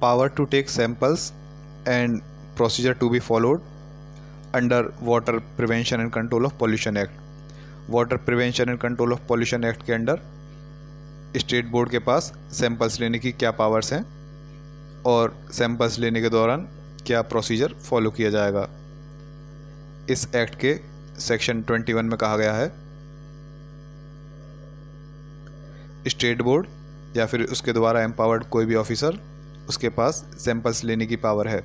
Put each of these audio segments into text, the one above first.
power to take samples and procedure to be followed under Water Prevention and Control of Pollution Act. Water prevention and control of pollution act के under state board के पास samples लेने की क्या powers हैं और samples लेने के दौरान क्या प्रोसीजर फॉलो किया जाएगा। इस एक्ट के सेक्शन 21 में कहा गया है स्टेट बोर्ड या फिर उसके द्वारा एम्पावर्ड कोई भी ऑफिसर, उसके पास सैंपल्स लेने की पावर है।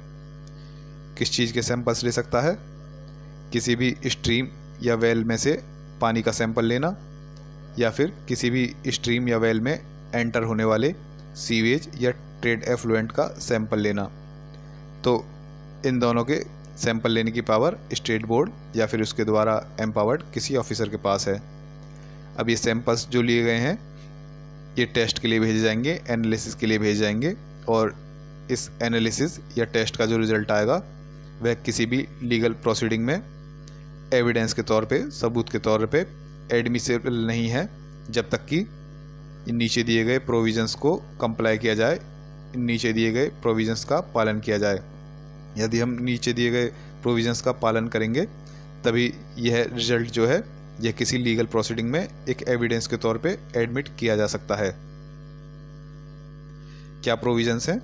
किस चीज़ के सैंपल्स ले सकता है? किसी भी स्ट्रीम या वेल में से पानी का सैंपल लेना या फिर किसी भी स्ट्रीम या वेल में एंटर होने वाले सीवेज या ट्रेड एफ्लुएंट का सैंपल लेना। तो इन दोनों के सैंपल लेने की पावर स्टेट बोर्ड या फिर उसके द्वारा एम्पावर्ड किसी ऑफिसर के पास है। अब ये सैंपल्स जो लिए गए हैं ये टेस्ट के लिए भेजे जाएंगे, एनालिसिस के लिए भेजे जाएंगे और इस एनालिसिस या टेस्ट का जो रिज़ल्ट आएगा वह किसी भी लीगल प्रोसीडिंग में एविडेंस के तौर पे, सबूत के तौर पे एडमिसिबल नहीं है जब तक कि नीचे दिए गए प्रोविजंस को कंप्लाई किया जाए, नीचे दिए गए प्रोविजंस का पालन किया जाए। यदि हम नीचे दिए गए प्रोविजंस का पालन करेंगे तभी यह रिजल्ट जो है यह किसी लीगल प्रोसीडिंग में एक एविडेंस के तौर पे एडमिट किया जा सकता है। क्या प्रोविजंस हैं?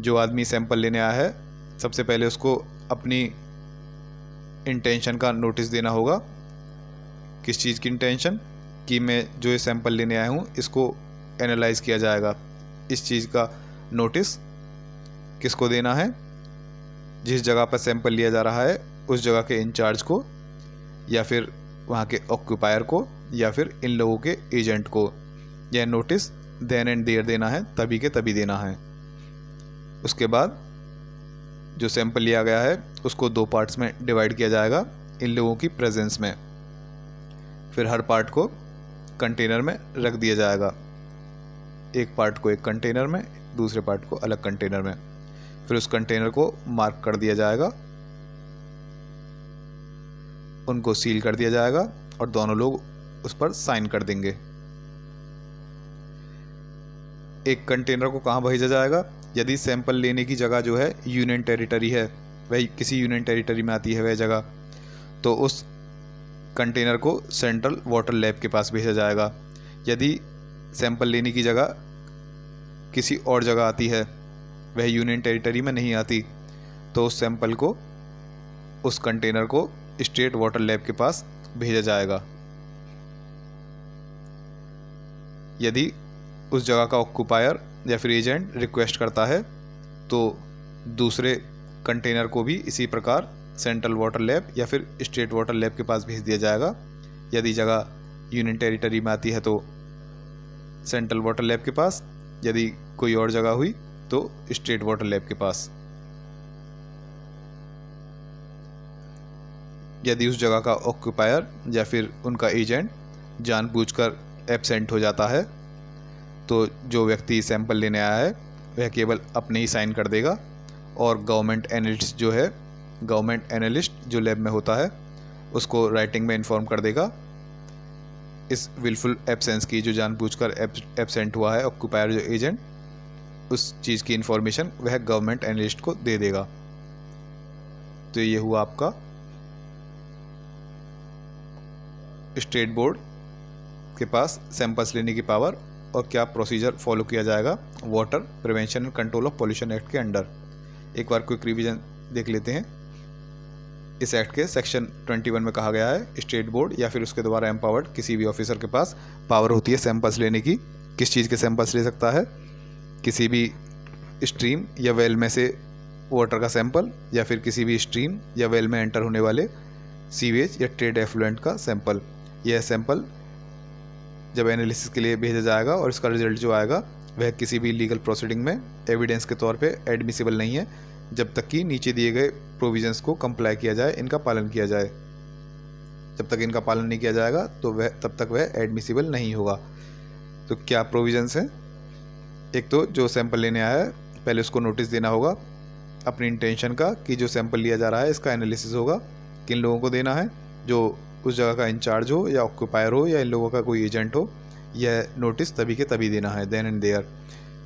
जो आदमी सैंपल लेने आया है सबसे पहले उसको अपनी इंटेंशन का नोटिस देना होगा। किस चीज़ की इंटेंशन? कि मैं जो ये सैंपल लेने आया हूँ इसको एनालाइज किया जाएगा। इस चीज़ का नोटिस किसको देना है? जिस जगह पर सैंपल लिया जा रहा है उस जगह के इंचार्ज को या फिर वहाँ के ऑक्यूपायर को या फिर इन लोगों के एजेंट को। यह नोटिस देन एंड देयर देना है, तभी के तभी देना है। उसके बाद जो सैंपल लिया गया है उसको 2 पार्ट्स में डिवाइड किया जाएगा इन लोगों की प्रेजेंस में। फिर हर पार्ट को कंटेनर में रख दिया जाएगा, एक पार्ट को एक कंटेनर में, दूसरे पार्ट को अलग कंटेनर में। फिर उस कंटेनर को मार्क कर दिया जाएगा, उनको सील कर दिया जाएगा और दोनों लोग उस पर साइन कर देंगे। एक कंटेनर को कहाँ भेजा जाएगा? यदि सैंपल लेने की जगह जो है यूनियन टेरिटरी है, वही किसी यूनियन टेरिटरी में आती है वह जगह, तो उस कंटेनर को सेंट्रल वाटर लैब के पास भेजा जाएगा। यदि सैंपल लेने की जगह किसी और जगह आती है, वह यूनियन टेरिटरी में नहीं आती, तो उस सैंपल को, उस कंटेनर को स्टेट वाटर लैब के पास भेजा जाएगा। यदि उस जगह का ऑक्यूपायर या फिर एजेंट रिक्वेस्ट करता है तो दूसरे कंटेनर को भी इसी प्रकार सेंट्रल वाटर लैब या फिर स्टेट वाटर लैब के पास भेज दिया जाएगा। यदि जगह यूनियन टेरिटरी में आती है तो सेंट्रल वाटर लैब के पास, यदि कोई और जगह हुई तो स्टेट वाटर लैब के पास। यदि उस जगह का ऑक्यूपायर या फिर उनका एजेंट जानबूझकर एब्सेंट हो जाता है तो जो व्यक्ति सैंपल लेने आया है वह केवल अपने ही साइन कर देगा और गवर्नमेंट एनालिस्ट जो है, गवर्नमेंट एनालिस्ट जो लैब में होता है उसको राइटिंग में इन्फॉर्म कर देगा इस विलफुल एब्सेंस की। जो जानबूझकर एब्सेंट हुआ है ऑक्यूपायर जो एजेंट, उस चीज़ की इन्फॉर्मेशन वह गवर्नमेंट एनालिस्ट को दे देगा। तो ये हुआ आपका स्टेट बोर्ड के पास सैंपल्स लेने की पावर और क्या प्रोसीजर फॉलो किया जाएगा water prevention and control of pollution act के अंडर। एक बार क्विक रिवीजन देख लेते हैं। इस एक्ट के सेक्शन 21 में कहा गया है स्टेट बोर्ड या फिर उसके द्वारा एम्पावर्ड किसी भी ऑफिसर के पास पावर होती है सैंपल्स लेने की। किस चीज़ के सैंपल्स ले सकता है? किसी भी स्ट्रीम या वेल में से वाटर का सैंपल या फिर किसी भी स्ट्रीम या वेल में एंटर होने वाले सीवेज या ट्रेड एफ्लुएंट का सैंपल। यह सैंपल जब एनालिसिस के लिए भेजा जाएगा और इसका रिजल्ट जो आएगा वह किसी भी लीगल प्रोसीडिंग में एविडेंस के तौर पे एडमिसिबल नहीं है जब तक कि नीचे दिए गए प्रोविजंस को कंप्लाई किया जाए, इनका पालन किया जाए। जब तक इनका पालन नहीं किया जाएगा तो वह तब तक वह एडमिसिबल नहीं होगा। तो क्या प्रोविजंस हैं? एक तो जो सैंपल लेने आया है पहले उसको नोटिस देना होगा अपनी इंटेंशन का कि जो सैंपल लिया जा रहा है इसका एनालिसिस होगा, किन लोगों को देना है, जो उस जगह का इंचार्ज हो या ऑक्यूपायर हो या इन लोगों का कोई एजेंट हो। यह नोटिस तभी के तभी देना है, देन एंड देयर।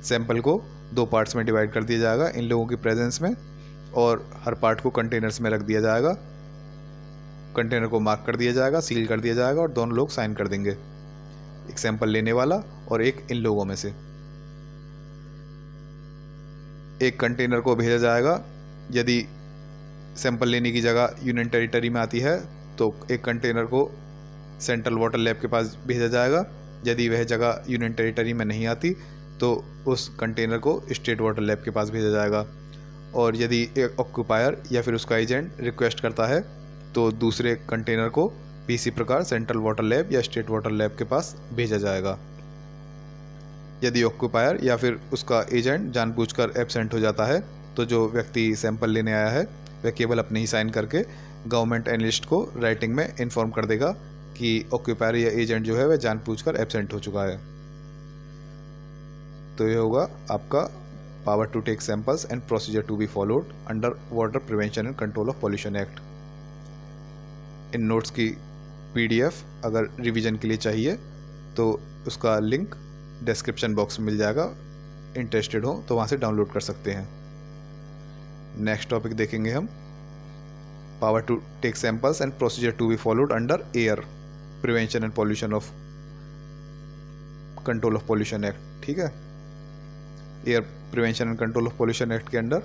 सैंपल को 2 पार्ट्स में डिवाइड कर दिया जाएगा इन लोगों की प्रेजेंस में, और हर पार्ट को कंटेनर्स में रख दिया जाएगा। कंटेनर को मार्क कर दिया जाएगा, सील कर दिया जाएगा और दोनों लोग साइन कर देंगे, एक सैंपल लेने वाला और एक इन लोगों में से। एक कंटेनर को भेजा जाएगा, यदि सैंपल लेने की जगह यूनियन टेरिटरी में आती है तो एक कंटेनर को सेंट्रल वाटर लैब के पास भेजा जाएगा। यदि वह जगह यूनियन टेरिटरी में नहीं आती तो उस कंटेनर को स्टेट वाटर लैब के पास भेजा जाएगा। और यदि एक ऑक्यूपायर या फिर उसका एजेंट रिक्वेस्ट करता है तो दूसरे कंटेनर को भी इसी प्रकार सेंट्रल वाटर लैब या स्टेट वाटर लैब के पास भेजा जाएगा। यदि ऑक्यूपायर या फिर उसका एजेंट जानबूझकर एब्सेंट हो जाता है तो जो व्यक्ति सैंपल लेने आया है वह केवल अपने ही साइन करके गवर्नमेंट एनालिस्ट को राइटिंग में इन्फॉर्म कर देगा कि ऑक्यूपायर या एजेंट जो है वह जानबूझकर एब्सेंट हो चुका है। तो ये होगा आपका power to take samples and procedure to be followed under water prevention and control of pollution act. इन नोट्स की PDF अगर रिवीजन के लिए चाहिए तो उसका लिंक डिस्क्रिप्शन बॉक्स में मिल जाएगा, इंटरेस्टेड हो तो वहाँ से डाउनलोड कर सकते हैं। नेक्स्ट टॉपिक देखेंगे हम power to take samples and procedure to be followed under air prevention and pollution of control of pollution act. ठीक है, air prevention and control of pollution act के अंडर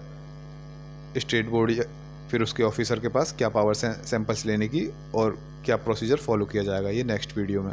स्टेट बोर्ड या फिर उसके officer के पास क्या पावर्स हैं samples लेने की और क्या प्रोसीजर फॉलो किया जाएगा, ये नेक्स्ट वीडियो में।